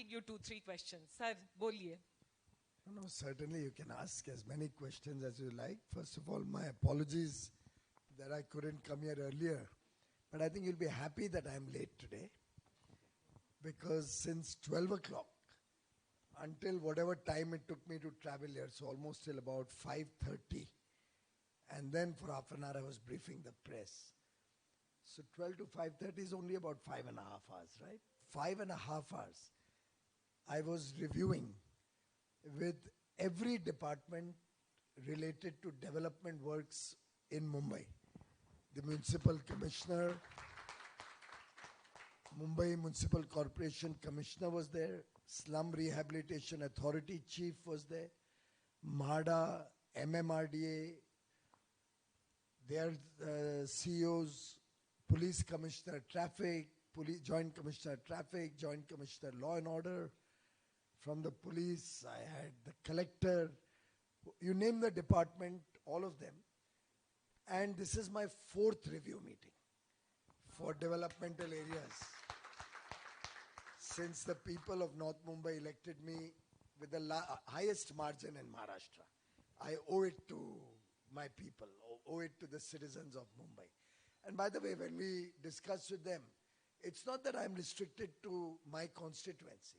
You 2-3 questions. Sir, boliye. No, certainly you can ask as many questions as you like. First of all, my apologies that I couldn't come here earlier. But I think you'll be happy that I'm late today. Because since 12 o'clock, until whatever time it took me to travel here, so almost till about 5:30, and then for half an hour I was briefing the press. So 12 to 5:30 is only about 5.5 hours, right? 5.5 hours. I was reviewing with every department related to development works in Mumbai. The municipal commissioner, Mumbai Municipal Corporation Commissioner was there, Slum Rehabilitation Authority Chief was there, MHADA, MMRDA, their CEOs, Police Commissioner Traffic, Joint Commissioner Traffic, Joint Commissioner Law and Order. From the police, I had the collector, you name the department, all of them. And this is my 4th review meeting for developmental areas. Since the people of North Mumbai elected me with the highest margin in Maharashtra, I owe it to my people, owe it to the citizens of Mumbai. And by the way, when we discuss with them, it's not that I'm restricted to my constituency.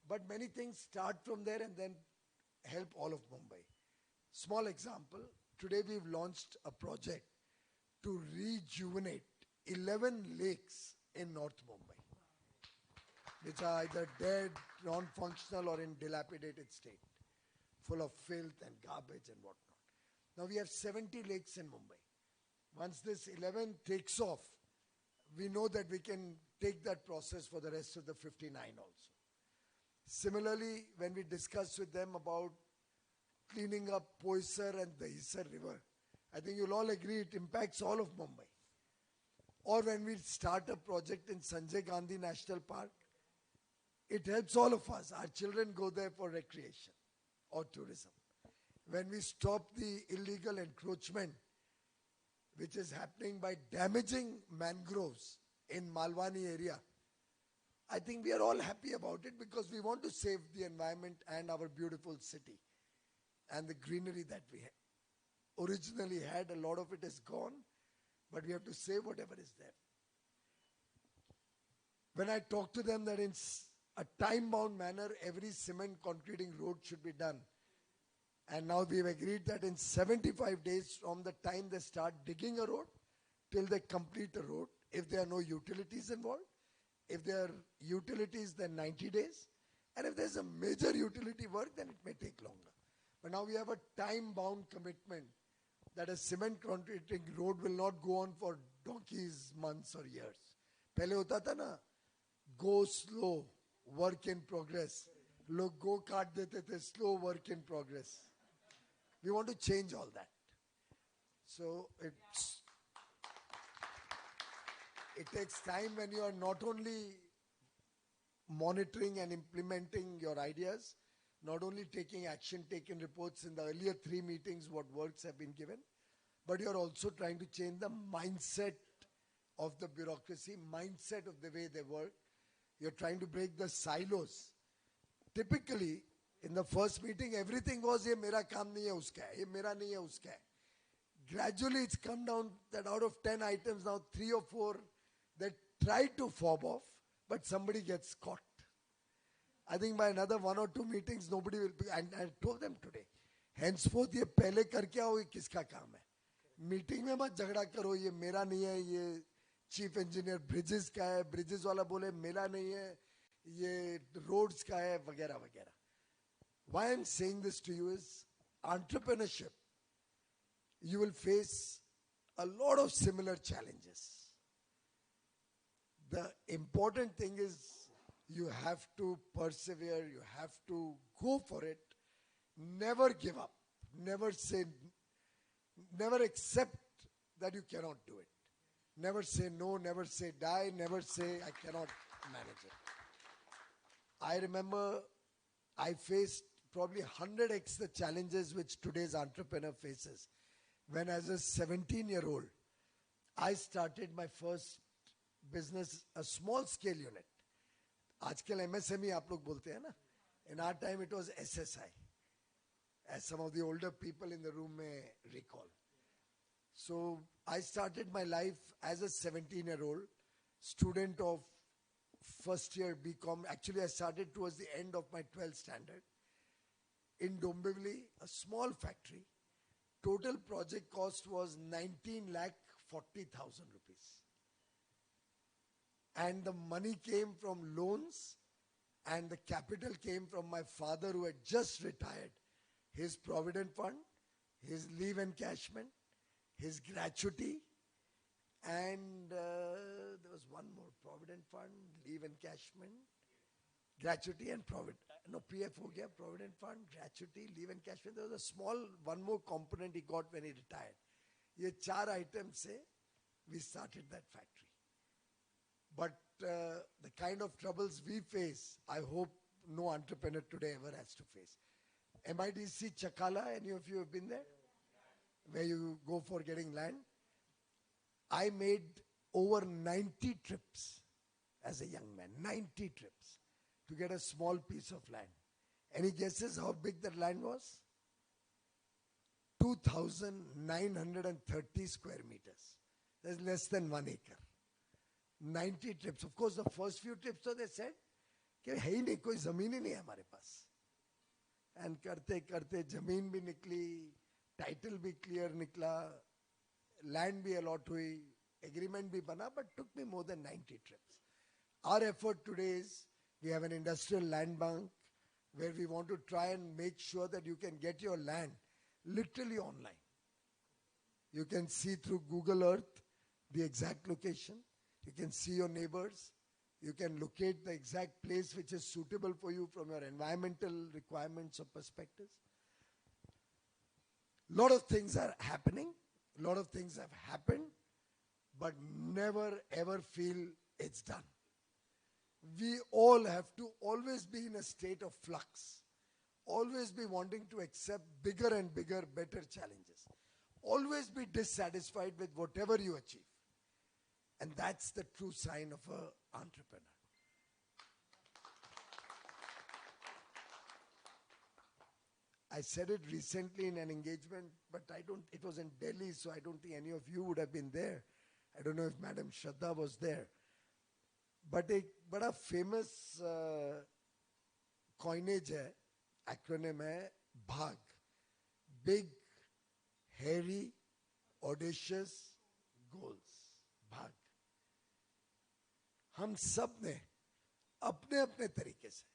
But many things start from there and then help all of Mumbai. Small example, today we've launched a project to rejuvenate 11 lakes in North Mumbai, which are either dead, non-functional or in dilapidated state, full of filth and garbage and whatnot. Now we have 70 lakes in Mumbai. Once this 11 takes off, we know that we can take that process for the rest of the 59 also. Similarly, when we discuss with them about cleaning up Poisar and the Hisar River, I think you'll all agree it impacts all of Mumbai. Or when we start a project in Sanjay Gandhi National Park, it helps all of us. Our children go there for recreation or tourism. When we stop the illegal encroachment, which is happening by damaging mangroves in Malwani area, I think we are all happy about it because we want to save the environment and our beautiful city and the greenery that we originally had. A lot of it is gone, but we have to save whatever is there. When I talk to them that in a time-bound manner, every cement concreting road should be done, and now we've agreed that in 75 days from the time they start digging a road till they complete a road, if there are no utilities involved, if there are utilities, then 90 days. And if there's a major utility work, then it may take longer. But now we have a time-bound commitment that a cement concreting road will not go on for donkeys, months or years. Pehle hota tha na, go slow, work in progress. Log go kaat dete the, slow work in progress. We want to change all that. So it takes time when you are not only monitoring and implementing your ideas, not only taking action, taking reports in the earlier 3 meetings, what works have been given, but you're also trying to change the mindset of the bureaucracy, mindset of the way they work. You're trying to break the silos. Typically, in the first meeting, everything was, ye mera kaam nahi hai, uska hai, ye mera nahi hai, uska hai. Gradually, it's come down that out of 10 items, now 3 or 4, they try to fob off, but somebody gets caught. I think by another 1 or 2 meetings, nobody will be, and I told them today, henceforth, ye pehle karke aao, ye kiska kaam hai. Meeting mein mat jhagda karo, ye mera nahi hai, ye chief engineer bridges ka hai, bridges wala bole mera nahi hai, ye roads ka hai, vagera vagera. Why I'm saying this to you is entrepreneurship. You will face a lot of similar challenges. The important thing is you have to persevere, you have to go for it, never give up, never accept that you cannot do it. Never say no, never say die, never say I cannot manage it. I remember I faced probably 100x the challenges which today's entrepreneur faces. When as a 17-year-old, I started my first business, a small scale unit. आजकल MSME आप लोग बोलते हैं ना. In our time it was SSI, as some of the older people in the room may recall. So I started my life as a 17-year-old student of first year BCom. Actually, I started towards the end of my 12th standard in Dombivli, a small factory. Total project cost was 19,40,000 rupees. And the money came from loans, and the capital came from my father, who had just retired. His provident fund, his leave encashment, his gratuity, and there was one more: provident fund, leave encashment, gratuity, and provident. No, PF ho gaya, provident fund, gratuity, leave encashment. There was a small one more component he got when he retired. Ye 4 items se we started that factory. But the kind of troubles we face, I hope no entrepreneur today ever has to face. MIDC Chakala, any of you have been there? Where you go for getting land. I made over 90 trips as a young man, 90 trips to get a small piece of land. Any guesses how big that land was? 2,930 square meters. That's less than 1 acre. 90 trips. Of course, the first few trips, so they said, कि है ही नहीं, कोई जमीन ही नहीं है हमारे पास. And करते करते जमीन भी निकली, title भी clear निकला, land भी allot हुई, agreement भी बना, but took me more than 90 trips. Our effort today is, we have an industrial land bank where we want to try and make sure that you can get your land literally online. You can see through Google Earth the exact location. You can see your neighbors. You can locate the exact place which is suitable for you from your environmental requirements or perspectives. A lot of things are happening. A lot of things have happened. But never ever feel it's done. We all have to always be in a state of flux. Always be wanting to accept bigger and bigger, better challenges. Always be dissatisfied with whatever you achieve. And that's the true sign of an entrepreneur. I said it recently in an engagement, but it was in Delhi, so I don't think any of you would have been there. I don't know if Madam Shraddha was there. But a bada famous coinage hai, acronym hai, BHAG. Big, hairy, audacious goals. BHAG. हम सब ने अपने अपने तरीके से,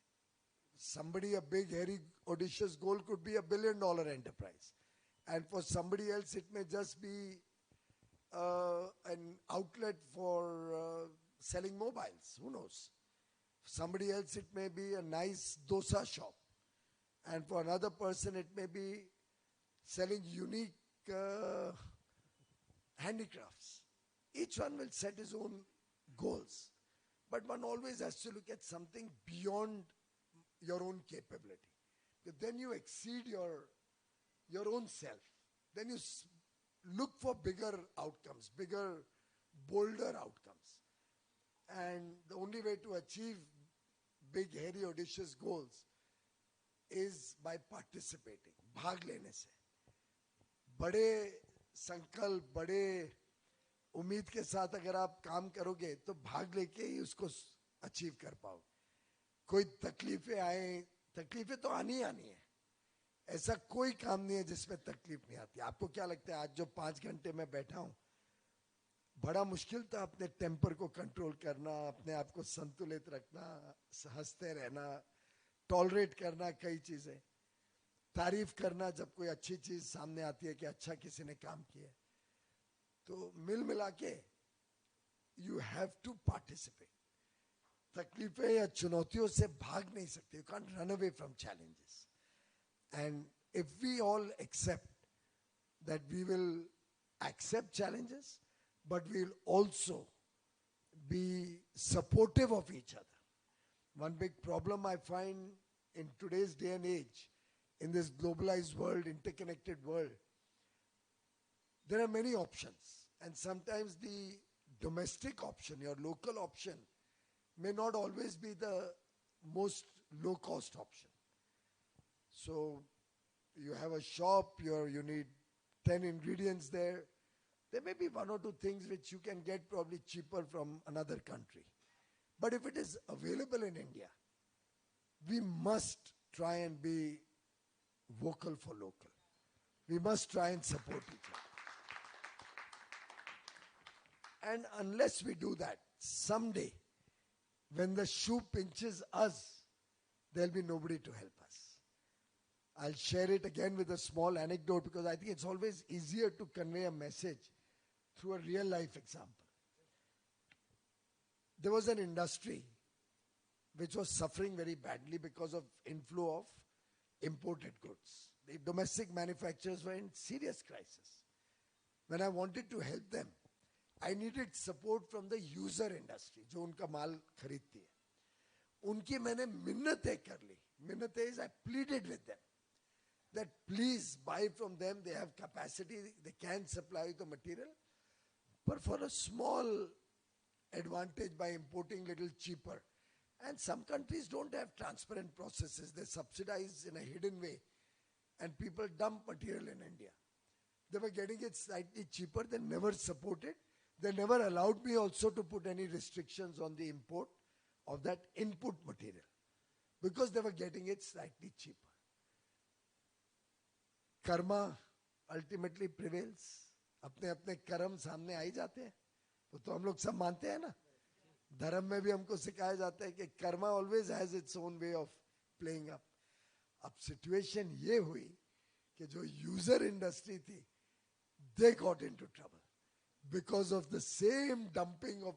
somebody a big hairy audacious goal could be $1 billion enterprise, and for somebody else it may just be an outlet for selling mobiles, who knows. For somebody else it may be a nice dosa shop, and for another person it may be selling unique handicrafts. Each one will set his own goals. But one always has to look at something beyond your own capability. Because then you exceed your own self. Then you look for bigger outcomes, bigger, bolder outcomes. And the only way to achieve big, hairy, audacious goals is by participating, भाग लेने से. बड़े संकल्प, बड़े उम्मीद के साथ अगर आप काम करोगे तो भाग लेके ही उसको अचीव कर पाओगे. कोई तकलीफें आए, तकलीफें तो आनी ही आनी है. ऐसा कोई काम नहीं है जिसमें तकलीफ नहीं आती. आपको क्या लगता है आज जो 5 घंटे में बैठा हूं, बड़ा मुश्किल था अपने टेम्पर को कंट्रोल करना, अपने आप को संतुलित रखना, हंसते रहना, टॉलरेट करना कई चीजें, तारीफ करना जब कोई अच्छी चीज सामने आती है कि अच्छा किसी ने काम किया. तो मिल मिला के यू हैव टू पार्टिसिपेट. तकलीफें या चुनौतियों से भाग नहीं सकते. You can't run away from challenges. And if we all accept that we will accept challenges, but we'll also be supportive of each other. One big problem I find in today's day and age, in this globalized world, interconnected world, there are many options. And sometimes the domestic option, your local option, may not always be the most low-cost option. So you have a shop, you need 10 ingredients there. There may be one or two things which you can get probably cheaper from another country. But if it is available in India, we must try and be vocal for local. We must try and support each other. And unless we do that, someday, when the shoe pinches us, there'll be nobody to help us. I'll share it again with a small anecdote because I think it's always easier to convey a message through a real life example. There was an industry which was suffering very badly because of inflow of imported goods. The domestic manufacturers were in serious crisis. When I wanted to help them, I needed support from the user industry, जो उनका माल खरीदती है. उनकी मैंने मिन्नतें कर ली. मिन्नतें is I pleaded with them that please buy from them. They have capacity. They can supply the material. But for a small advantage by importing little cheaper. And some countries don't have transparent processes. They subsidize in a hidden way. And people dump material in India. They were getting it slightly cheaper. They never supported. They never allowed me also to put any restrictions on the import of that input material. Because they were getting it slightly cheaper. Karma ultimately prevails. अपने अपने कर्म सामने आ ही जाते हैं. वो तो हम लोग सब मानते हैं ना. धर्म में भी हमको सिखाया जाता है कि Karma always has its own way of playing up. अब situation ये हुई कि जो user industry थी, they got into trouble because of the same dumping of